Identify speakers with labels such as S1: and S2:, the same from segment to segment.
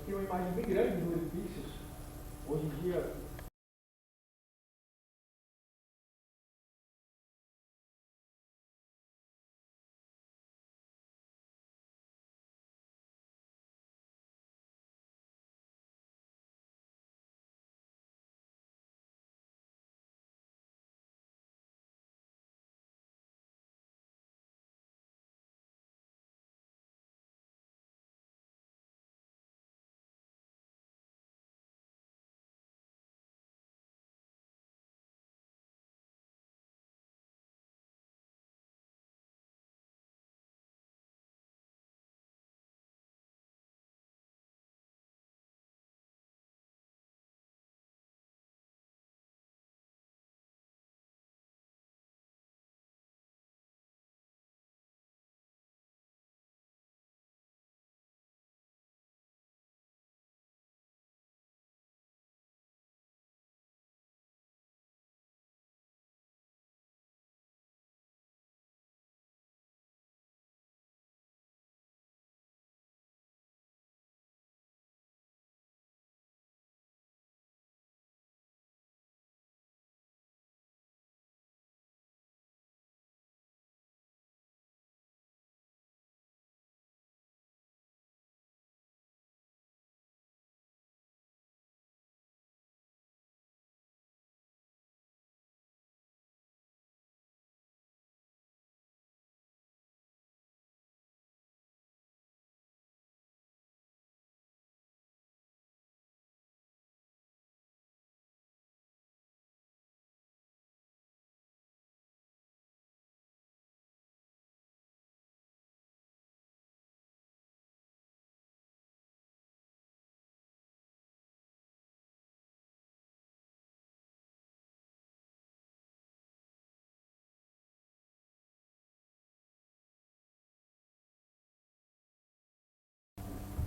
S1: tem uma imagem bem grande no número de pixels. Hoje em dia,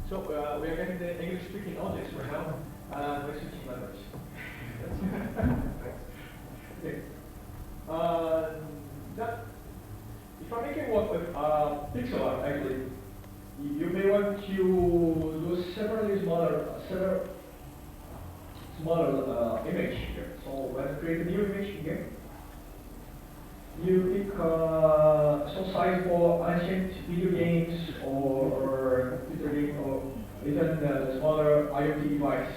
S1: so we are getting the English speaking audience right now. We're switching language. Okay. If I'm making work with pixel art, actually, you may want to do several smaller image here. So when you create a new image again, you pick some size for ancient video games or computer game or even smaller IoT device.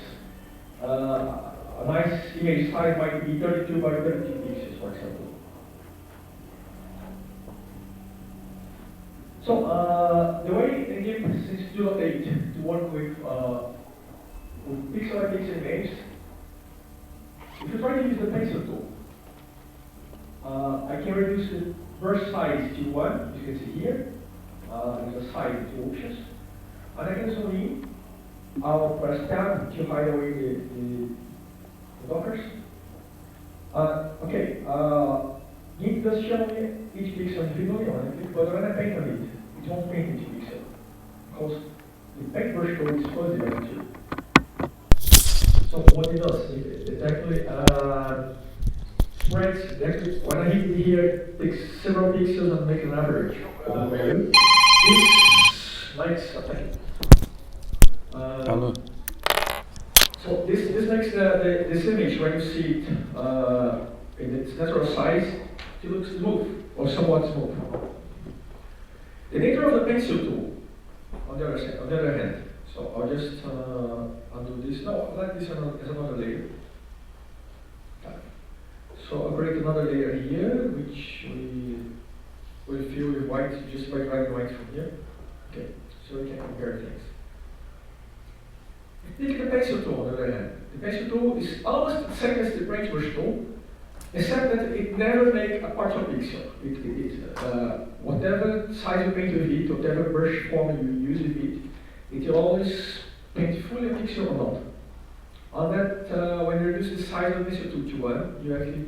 S1: A nice image size might be 32 by 32 pixels, for example. So the way LGM since 2008 to work with pixel by pixel images, if you try to use the pencil tool, I can reduce the brush size to 1, as you can see here. There's a size of 2 options. And I can zoom in. I'll press tab to hide away the blockers. Okay, it does show me each pixel individually on it, but when I paint on it, it won't paint each pixel, because the paintbrush code is fuzzy actually. So what it does, it actually spreads, actually, when I hit here, it takes several pixels and makes an average of the value. This makes a thing. So this makes this image, when you see it in its natural size, it looks smooth, or somewhat smooth. The nature of the pencil tool, on the other hand, so I'll just undo this. No, I like this as another layer. So I'll create another layer here, which we will fill with white just by dragging white from here. Okay, so we can compare things. Take the pencil tool on the other hand. The pencil tool is almost the same as the paintbrush tool, except that it never makes a partial pixel. Whatever size you paint with it, whatever brush form you use with it, it will always paint fully a pixel or not. On that, when you reduce the size of the pencil tool to 1, you actually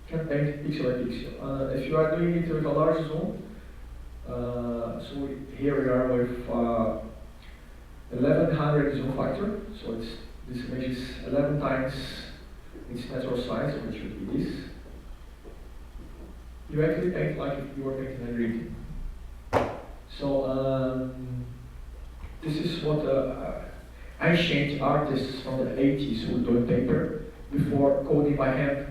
S1: can paint pixel by pixel. If you are doing it with a large zoom, so here we are with 1100 zoom factor, so this image is 11 times its natural size, which would be this. You actually paint like if you were painting a grid. So This is what ancient artists from the 80s would do in paper before coding by hand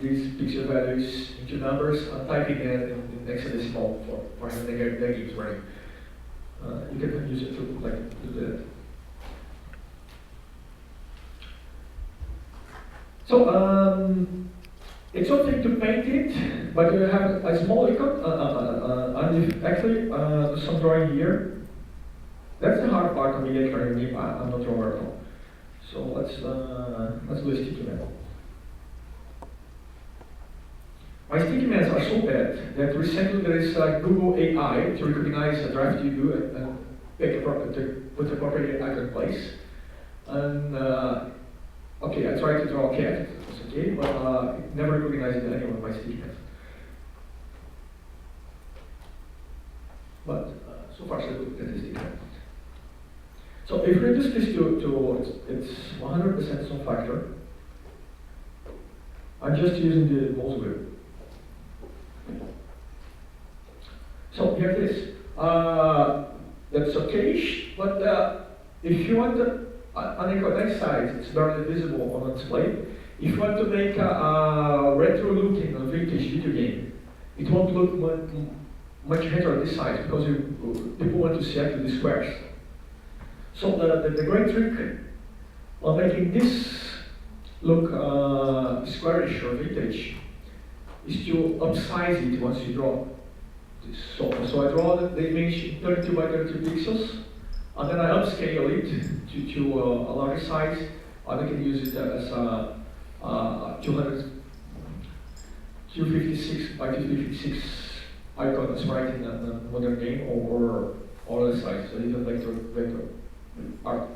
S1: these pixel values into numbers and typing them in hexadecimal for having their games running. You can use it to do that. So it's one thing to paint it, but you have a small icon, and actually some drawing here. That's the hard part of me. I'm not drawer at all. So let's do a sticky man. My sticky mans are so bad that recently there is Google AI to recognize a draft you do and put the proper icon in place. And okay, I tried to draw a cat. It was okay, but it never recognized any of my sticky mans. But so far so good. That is the sticky man. So if we reduce this to it's 100% zoom factor, I'm just using the mouse wheel. So here it is. That's okay, but if you want on the next side, it's barely visible on the display. If you want to make a retro-looking vintage video game, it won't look much better on this side because people want to see actually the squares. So the great trick of making this look squarish or vintage is to upsize it once you draw this. So I draw the image 32 by 32 pixels, and then I upscale it to a larger size, and I can use it as a 256 by 256 icon that's right in a modern game or other size, so even vector art.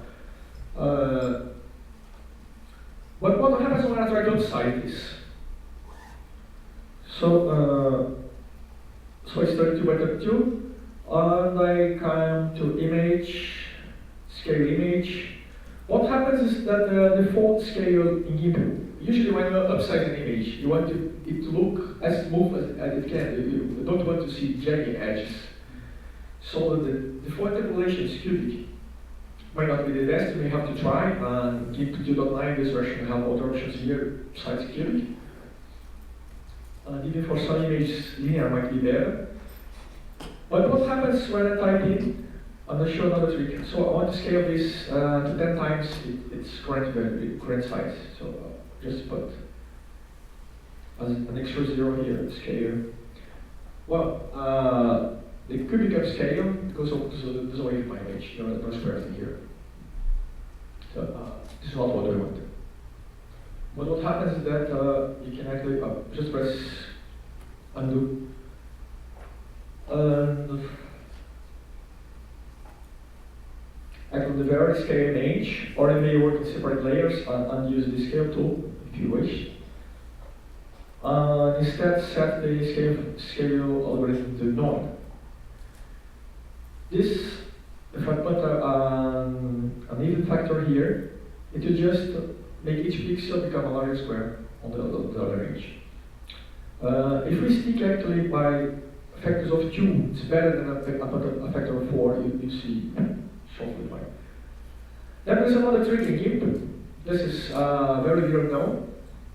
S1: But what happens when I try to upsize this? So it's 32 by 32, and I come to image, scale image. What happens is that the default scale in GIMP, usually when you upsize an image, you want it to look as smooth as it can. You don't want to see jagged edges. So the default interpolation is cubic. Might not be the best, you may have to try, and GIMP 2.9, this version have other options here besides cubic. And even for some images, linear might be better. But what happens when I type in, I'm going to show another trick. So I want to scale this to 10 times its current size. So just put as an extra 0 here, scale. Well, the cubic upscale goes away from my image. No squares in here. So this is not what we want. But what happens is that you can actually just press undo. And actually the very scale image, or you may work in separate layers and use the scale tool if you wish. Instead, set the scale algorithm to none. This, if I put an even factor here, it will just make each pixel become a larger square on the other edge. If we stick actually by factors of 2, it's better than a factor of 4, you see shortly fine. Then there's another trick in GIMP. This is very little known,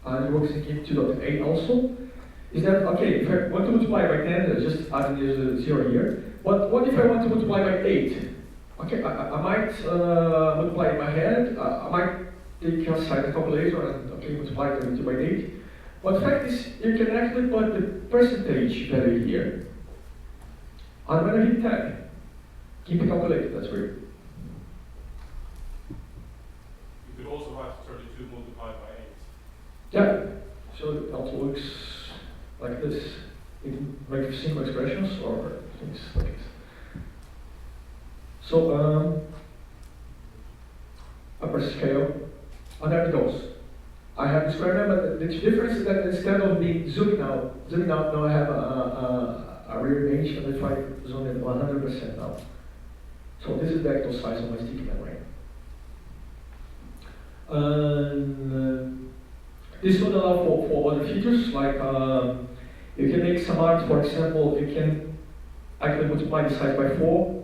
S1: and it works in GIMP 2.8 also. Is that, okay, if I want to multiply by 10, just add the 0 here. But what if I want to multiply by 8? Okay, I might multiply in my head, I might take aside the calculator and multiply it by 8. But the fact is, you can actually put the percentage value here. And when I hit tab, keep it calculated, that's weird.
S2: You could also have 32 multiplied by 8.
S1: Yeah, so it also looks like this. You can make simple expressions or things like this. So, upper scale, and there it goes. I have the square now, but the difference is that instead of being zoomed out, now I have a rear image, and if I zoom in 100% now. So this is the actual size of my sticky memory. This would allow for other features, like you can make some art, for example, you can actually multiply the size by 4.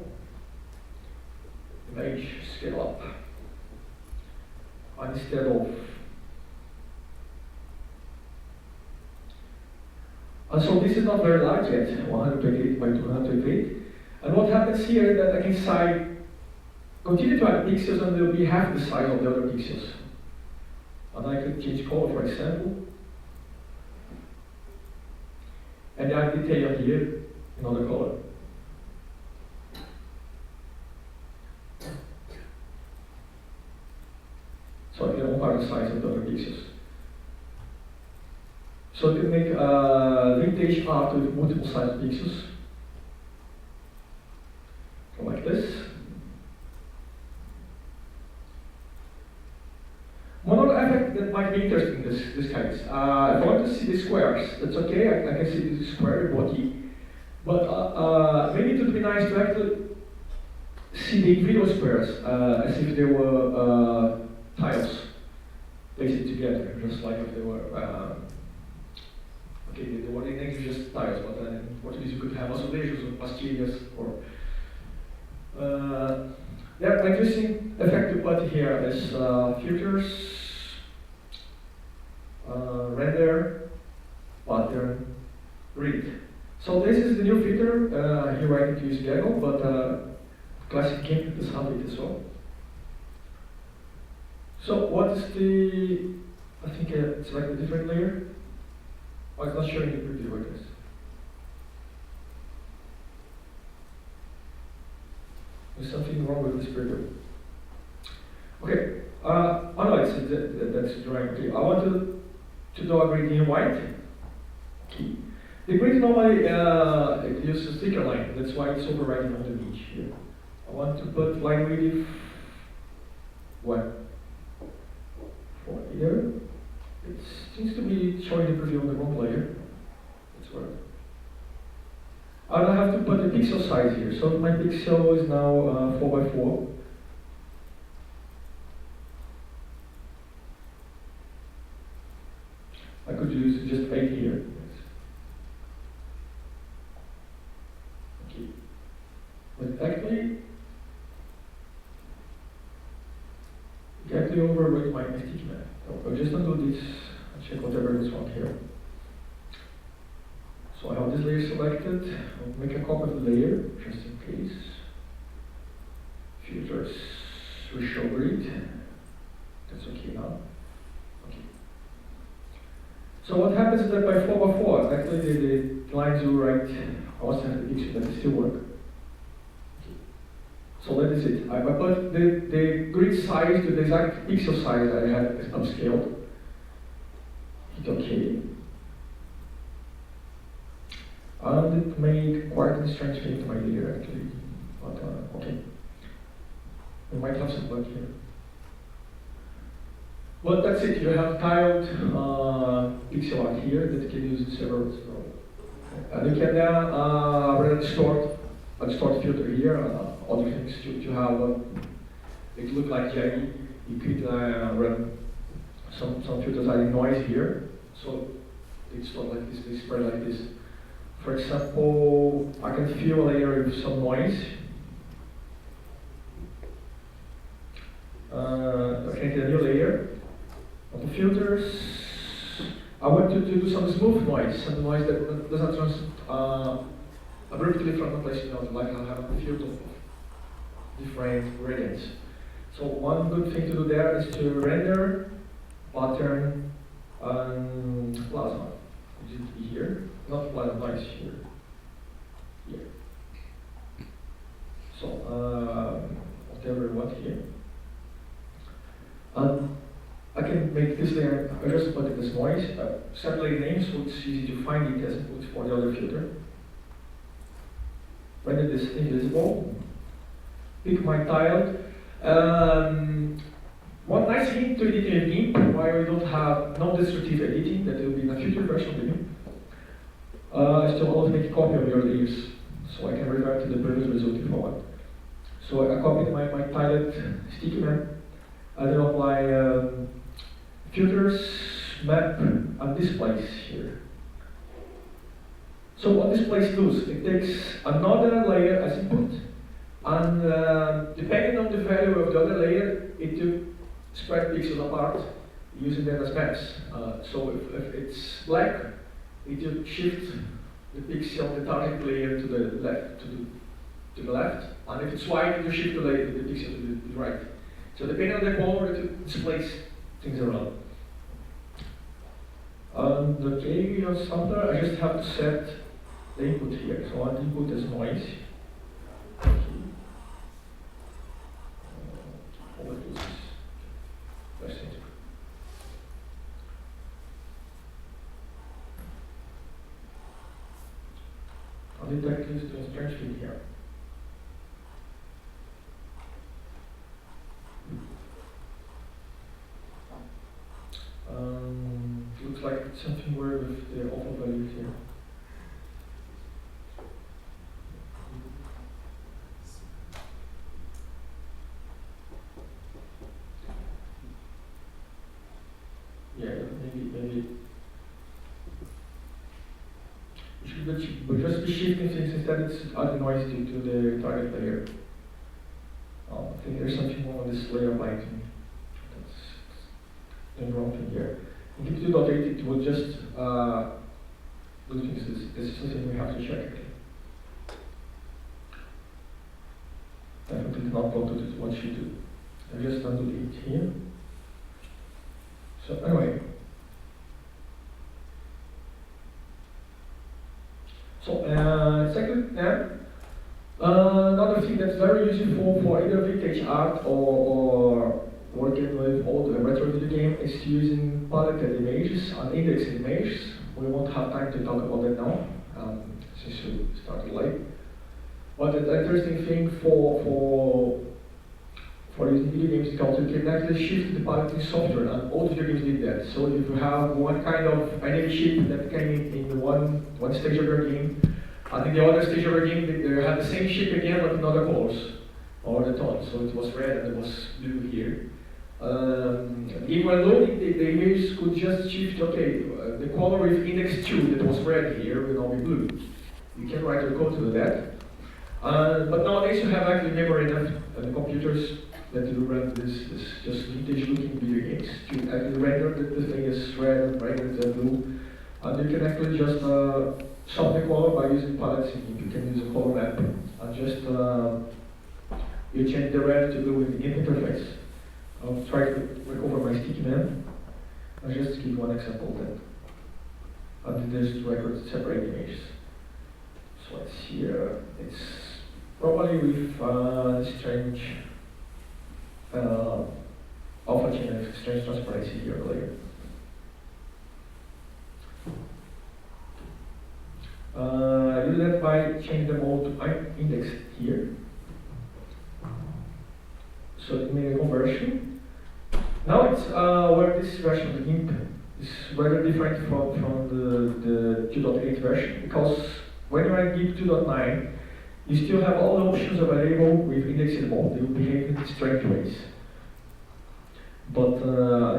S1: image scale up. And instead of, and so this is not very large yet, 128 by 228. And what happens here is that I can continue to add pixels, and they'll be half the size of the other pixels. And I could change color, for example. And add detail here, another color. So I can compare the size of the other pixels. So you can make vintage art with multiple size pixels. Like this. One other effect that might be interesting in this case. If I want to see the squares, that's okay, I can see the square body. But maybe it would be nice to actually see the individual squares as if they were tiles placed together, just like if they were, okay, they were in English just tiles, but in Portuguese you could have azulejos or pastilhas or yeah, interesting effect to put here is filters, render, pattern, read. So this is the new filter. Here I can use Gaggle, but classic GIMP does have it as well. So what is the, I think select a different layer. Oh, it's not showing the preview like this. There's something wrong with this preview. Okay, oh no, that's drawing. Okay, I want to do a grid in white. Okay. The grid normally it uses sticker line, that's why it's overriding on the image here. I want to put line width 1 for here. It seems to be showing the preview on the wrong layer. That's right. And I have to put the pixel size here. So my pixel is now 4 by 4. I could use just 8 here. Okay. But actually, it actually overwrote my sticky map. I'll just undo this and check whatever is wrong here. So I have this layer selected. I'll make a copy of the layer, just in case. Filters, we show grid. That's okay now. Okay. So what happens is that by 4 by 4, actually the lines you write also have the pixel that still work. Okay. So that is it. I put the grid size to the exact pixel size I had upscaled. Hit OK. And it made quite a strange thing to my layer actually. But okay. We might have some bug here. But that's it. You have tiled pixel art here that you can use in several. And you can then run a distort filter here, other things to have it look like jelly. You could run some filters adding noise here. So it's not like this, they spread like this. For example, I can fill a layer with some noise. I can get a new layer. On the filters, I want to do some smooth noise, some noise that does not trans abruptly from one place to another, like I'll have a field of different gradients. So one good thing to do there is to render, pattern, and plasma, which is here. Not plasma, noise here. Here. So whatever you want here. I can make this layer, I just put it as noise, separate names so it's easy to find it as input for the other filter. Render this invisible. Pick my tile. One nice thing to edit in GIMP, while we don't have non-destructive editing, that will be in a future version of the GIMP, is to always make a copy of your layers, so I can revert to the previous result if I want. So I copied my tiled sticky map. I then apply filters, map, and displays here. So what displays does, it takes another layer as input, And depending on the value of the other layer, it will spread pixels apart using them as maps. So if it's black, it will shift the pixel of the target layer to the left, to the left, and if it's white, it will shift the pixel to the right. So depending on the color, it will displace things around. And okay, your sampler, I just have to set the input here. So our input is noise. Okay. What is this? That's it. I'll detect this transparent feed here. Looks like it's something weird with the alpha values here. Yeah, maybe. But just be shifting things instead, it's adding noise to the target layer. I think there's something wrong with this layer lighting. That's the wrong thing here. In Git 2.8, it will just do things. This is something we have to check. Definitely not go to what you do. I just undo it here. So anyway. So second, another thing that's very useful for either vintage art or working with old retro video game is using paletted images and indexed images. We won't have time to talk about that now, since we started late. But the interesting thing for using video games is because you can actually shift the paletting software, and old video games did that. So if you have one kind of enemy ship that came in one stage of your game, and in the other stage of your game they had the same ship again but in other colors all the time. So it was red and it was blue here. Even when loading, the image could just shift, okay, the color with index 2 that was red here will now be blue. You can write your code to do that. But nowadays you have actually memory enough on the computers that you run this just vintage looking video games to actually render the thing as red and blue. And you can actually just swap the color by using palette syncing. You can use a color map and just you change the red to blue with the game interface. I'll try to recover my sticky man. I'll just give one example then. And there's record separate images. So it's here. It's probably with strange alpha chain of strange transparency here layer. I do that by changing the mode to index here. So it made a conversion. Now it's where this version of the GIMP is rather different from the 2.8 version, because when you're in GIMP 2.9, you still have all the options available with indexed mode. They will behave in strange ways. But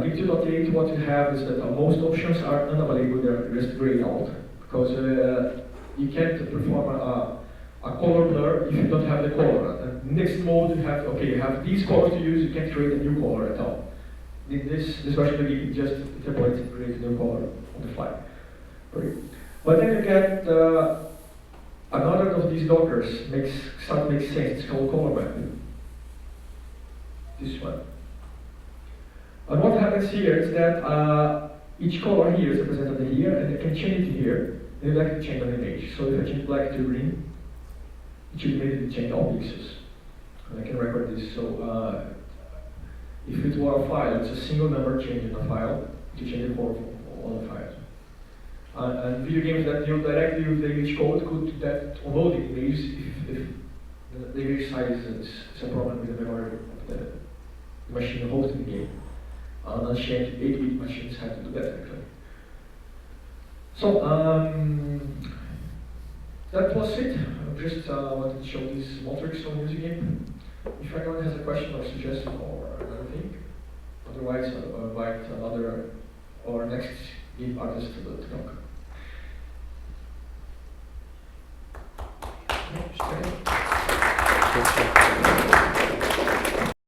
S1: GIMP 2.8, what you have is that most options are unavailable, they're just grayed out, because you can't perform a color blur if you don't have the color. And indexed mode, you have these colors to use, you can't create a new color at all. This version of GIMP just interpolates and creates a new color on the fly. Great. But then you get another of these dockers start to make sense. It's called color map. This one. And what happens here is that each color here is represented here, and I can change it here, and you can change an image. So if I change black to green, it should immediately change all pixels. And I can record this. So if it were a file, it's a single number change in a file to change the color for all the files. And video games that deal directly with the image code could do that on loading images if the image size is a problem with the memory of the machine hosting the game. And unchained 8-bit machines have to do that actually. So that was it. I just wanted to show these metrics on using GIMP. If anyone has a question or suggestion or another thing, otherwise I'll invite another or next GIMP artist to talk. Okay,
S3: Tchau, tchau.